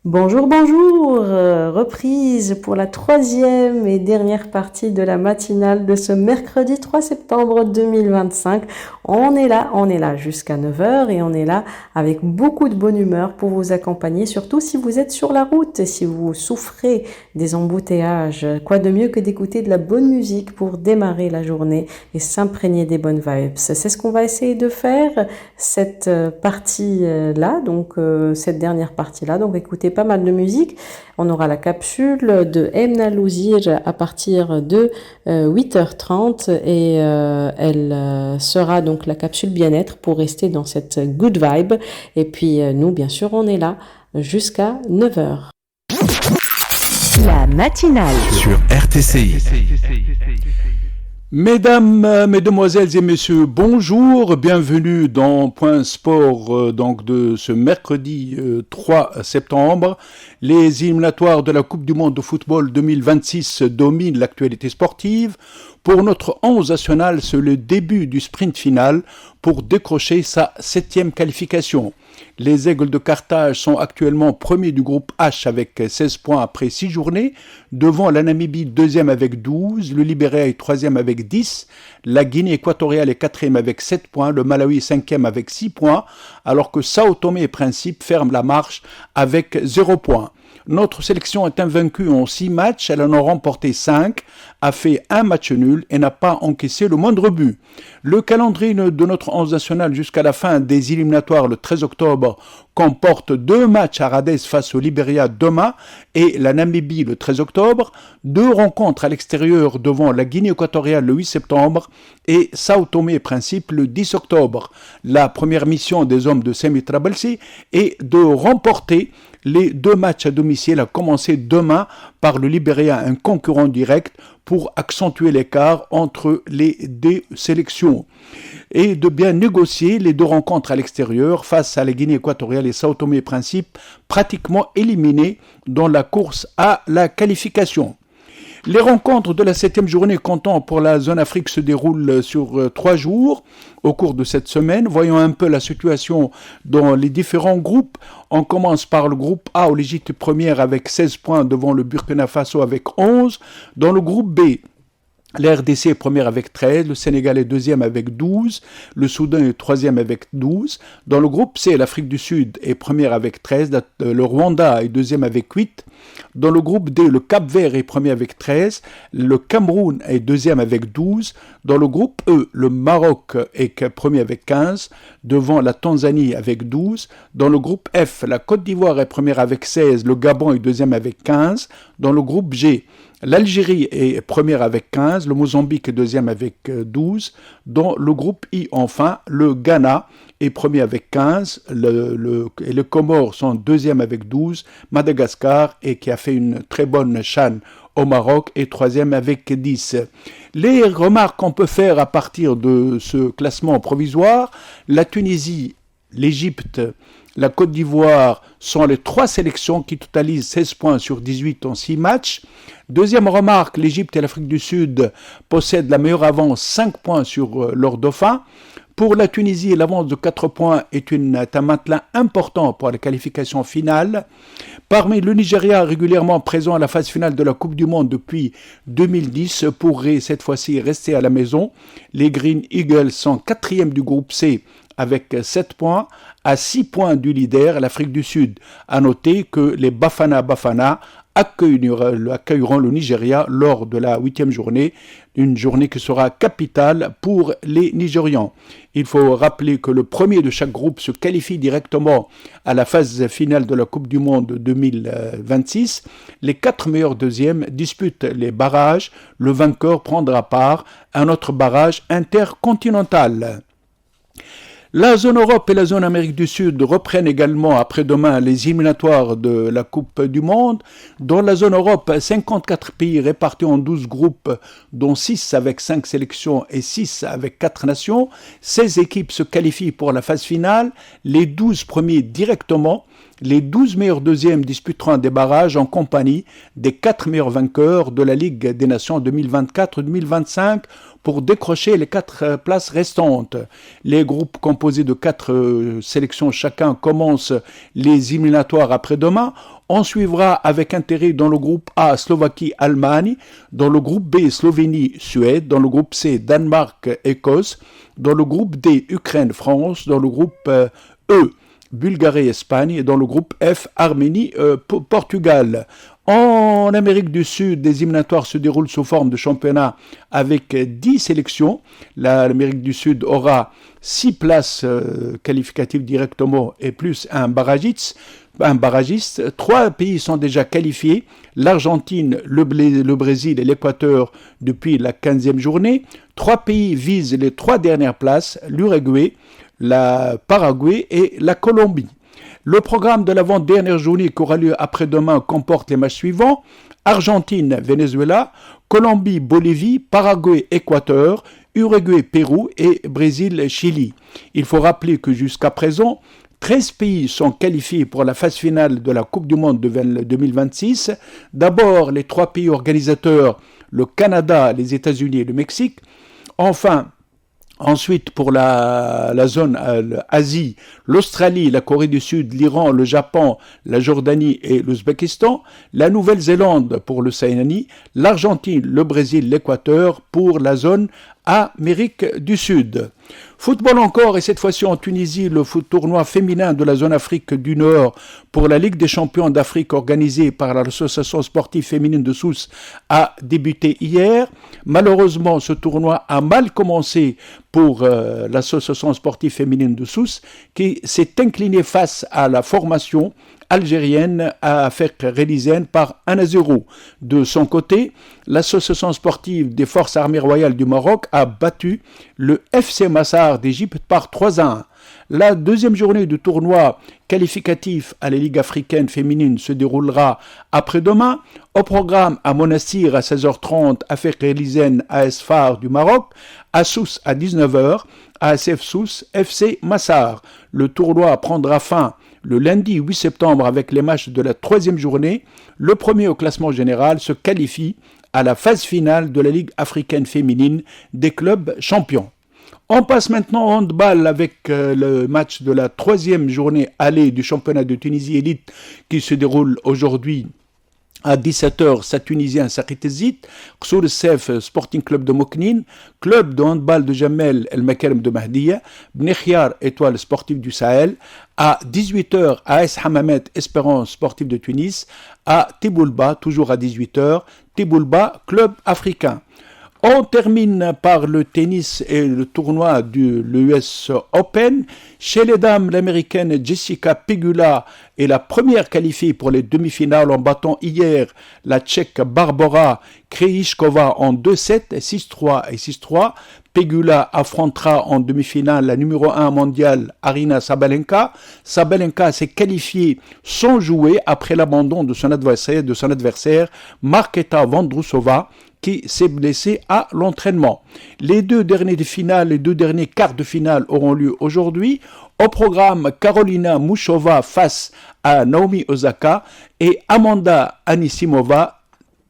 Bonjour, bonjour, reprise pour la troisième et dernière partie de la matinale de ce mercredi 3 septembre 2025. On est là jusqu'à 9 heures et on est là avec beaucoup de bonne humeur pour vous accompagner, surtout si vous êtes sur la route, si vous souffrez des embouteillages. Quoi de mieux que d'écouter de la bonne musique pour démarrer la journée et s'imprégner des bonnes vibes. C'est ce qu'on va essayer de faire cette partie-là, cette dernière partie-là. Donc écoutez pas mal de musique. On aura la capsule de Emna Louzir à partir de 8h30 et elle sera donc la capsule bien-être pour rester dans cette good vibe. Et puis nous, bien sûr, on est là jusqu'à 9h. La matinale sur RTCI. Mesdames, mesdemoiselles et messieurs, bonjour, bienvenue dans Point Sport de ce mercredi 3 septembre. Les éliminatoires de la Coupe du Monde de football 2026 dominent l'actualité sportive. Pour notre 11 national, c'est le début du sprint final pour décrocher sa 7e qualification. Les Aigles de Carthage sont actuellement premiers du groupe H avec 16 points après 6 journées, devant la Namibie 2e avec 12, le Libéria est 3e avec 10, la Guinée équatoriale est 4e avec 7 points, le Malawi est 5e avec 6 points, alors que Sao Tomé et Principe ferme la marche avec 0 points. Notre sélection est invaincue en 6 matchs, elle en a remporté 5, a fait un match nul et n'a pas encaissé le moindre but. Le calendrier de notre 11 national jusqu'à la fin des éliminatoires le 13 octobre comporte 2 matchs à Radès face au Libéria demain et la Namibie le 13 octobre, 2 rencontres à l'extérieur devant la Guinée équatoriale le 8 septembre et Sao Tomé et Principe le 10 octobre. La première mission des hommes de Semi Trabelsi est de remporter les 2 matchs à domicile, à commencer demain par le Libéria, un concurrent direct, pour accentuer l'écart entre les 2 sélections et de bien négocier les 2 rencontres à l'extérieur face à la Guinée équatoriale et Sao Tomé et Principe, pratiquement éliminés dans la course à la qualification. Les rencontres de la 7e journée comptant pour la zone Afrique se déroulent sur 3 jours au cours de cette semaine. Voyons un peu la situation dans les différents groupes. On commence par le groupe A où l'Égypte est première avec 16 points devant le Burkina Faso avec 11. Dans le groupe B, la RDC est première avec 13, le Sénégal est deuxième avec 12, le Soudan est troisième avec 12. Dans le groupe C, l'Afrique du Sud est première avec 13, le Rwanda est deuxième avec 8. Dans le groupe D, le Cap-Vert est premier avec 13, le Cameroun est deuxième avec 12. Dans le groupe E, le Maroc est premier avec 15, devant la Tanzanie avec 12. Dans le groupe F, la Côte d'Ivoire est première avec 16, le Gabon est deuxième avec 15. Dans le groupe G, l'Algérie est première avec 15, le Mozambique est deuxième avec 12. Dans le groupe I, enfin, le Ghana est premier avec 15, et les Comores sont deuxième avec 12, Madagascar, et qui a fait une très bonne CHAN au Maroc, est troisième avec 10. Les remarques qu'on peut faire à partir de ce classement provisoire, la Tunisie, l'Égypte, la Côte d'Ivoire sont les 3 sélections qui totalisent 16 points sur 18 en 6 matchs. Deuxième remarque, l'Égypte et l'Afrique du Sud possèdent la meilleure avance, 5 points sur leurs dauphins. Pour la Tunisie, l'avance de 4 points est un matelas important pour la qualification finale. Parmi le Nigeria, régulièrement présent à la phase finale de la Coupe du Monde depuis 2010, pourrait cette fois-ci rester à la maison. Les Green Eagles sont 4e du groupe C avec 7 points, à 6 points du leader, l'Afrique du Sud. À noter que les Bafana Bafana accueilleront le Nigeria lors de la 8e journée, une journée qui sera capitale pour les Nigérians. Il faut rappeler que le premier de chaque groupe se qualifie directement à la phase finale de la Coupe du Monde 2026. Les 4 meilleurs deuxièmes disputent les barrages. Le vainqueur prendra part à un autre barrage intercontinental. La zone Europe et la zone Amérique du Sud reprennent également après-demain les éliminatoires de la Coupe du Monde. Dans la zone Europe, 54 pays répartis en 12 groupes, dont 6 avec 5 sélections et 6 avec 4 nations. 16 équipes se qualifient pour la phase finale, les 12 premiers directement. Les 12 meilleurs deuxièmes disputeront des barrages en compagnie des 4 meilleurs vainqueurs de la Ligue des Nations 2024-2025 pour décrocher les 4 places restantes. Les groupes composés de 4 sélections chacun commencent les éliminatoires après-demain. On suivra avec intérêt dans le groupe A Slovaquie-Allemagne, dans le groupe B Slovénie-Suède, dans le groupe C Danemark-Écosse, dans le groupe D Ukraine-France, dans le groupe E Bulgarie-Espagne et dans le groupe F Arménie-Portugal. En Amérique du Sud, les éliminatoires se déroulent sous forme de championnat avec 10 sélections. L'Amérique du Sud aura 6 places qualificatives directement et plus un barragiste. 3 pays sont déjà qualifiés, l'Argentine, le Brésil et l'Équateur depuis la 15e journée. 3 pays visent les 3 dernières places, l'Uruguay, la Paraguay et la Colombie. Le programme de l'avant-dernière journée qui aura lieu après-demain comporte les matchs suivants: Argentine, Venezuela, Colombie, Bolivie, Paraguay, Équateur, Uruguay, Pérou et Brésil, Chili. Il faut rappeler que jusqu'à présent, 13 pays sont qualifiés pour la phase finale de la Coupe du Monde de 2026. D'abord, les 3 pays organisateurs, le Canada, les États-Unis et le Mexique. Ensuite, pour la zone Asie, l'Australie, la Corée du Sud, l'Iran, le Japon, la Jordanie et l'Ouzbékistan, la Nouvelle-Zélande pour l'Océanie, l'Argentine, le Brésil, l'Équateur pour la zone Amérique du Sud. Football encore, et cette fois-ci en Tunisie, le tournoi féminin de la zone Afrique du Nord pour la Ligue des champions d'Afrique organisée par l'association sportive féminine de Sousse a débuté hier. Malheureusement, ce tournoi a mal commencé pour l'association sportive féminine de Sousse qui s'est inclinée face à la formation algérienne à Fécq-Rélisène par 1-0. De son côté, l'association sportive des forces armées royales du Maroc a battu le FC Massar d'Égypte par 3-1. La deuxième journée du tournoi qualificatif à la Ligue africaine féminine se déroulera après-demain. Au programme à Monastir à 16h30, à Fécq-Rélisène AS Phare du Maroc, à Sousse à 19h, ASF Sousse, FC Massar. Le tournoi prendra fin le lundi 8 septembre avec les matchs de la 3e journée. Le premier au classement général se qualifie à la phase finale de la Ligue africaine féminine des clubs champions. On passe maintenant au handball avec le match de la 3e journée aller du championnat de Tunisie élite qui se déroule aujourd'hui à 17h, sa Tunisien Sakitezit, Ksur Sef Sporting Club de Moknine, Club de handball de Jamel El Makarem de Mahdiya, Bnekhiar Étoile Sportive du Sahel, à 18h, AS Hamamet Espérance Sportive de Tunis, à Tiboulba, toujours à 18h, Tiboulba Club africain. On termine par le tennis et le tournoi de l'US Open. Chez les dames, l'américaine Jessica Pegula est la première qualifiée pour les demi-finales en battant hier la tchèque Barbora Krejcikova en 2-7, 6-3 et 6-3. Pegula affrontera en demi-finale la numéro 1 mondiale Aryna Sabalenka. Sabalenka s'est qualifiée sans jouer après l'abandon de son adversaire Marketa Vondrousova, qui s'est blessé à l'entraînement. Les 2 derniers quarts de finale auront lieu aujourd'hui. Au programme, Karolina Muchova face à Naomi Osaka et Amanda Anisimova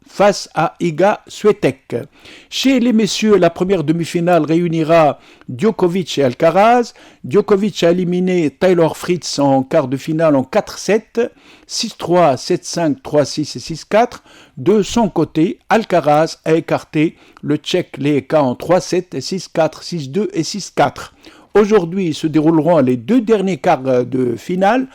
face à Iga Swiatek. Chez les messieurs, la première demi-finale réunira Djokovic et Alcaraz. Djokovic a éliminé Taylor Fritz en quart de finale en 4-7, 6-3, 7-5, 3-6 et 6-4. De son côté, Alcaraz a écarté le Tchèque Lehecka en 3-7, 6-4, 6-2 et 6-4. Aujourd'hui se dérouleront les 2 derniers quarts de finale.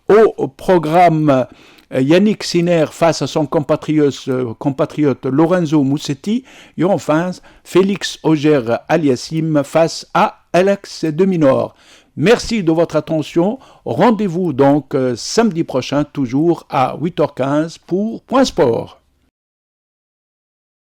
Au programme, Yannick Sinner face à son compatriote Lorenzo Musetti et enfin Félix Auger-Aliassime face à Alex de Minaur. Merci de votre attention. Rendez-vous donc samedi prochain toujours à 8h15 pour Point Sport.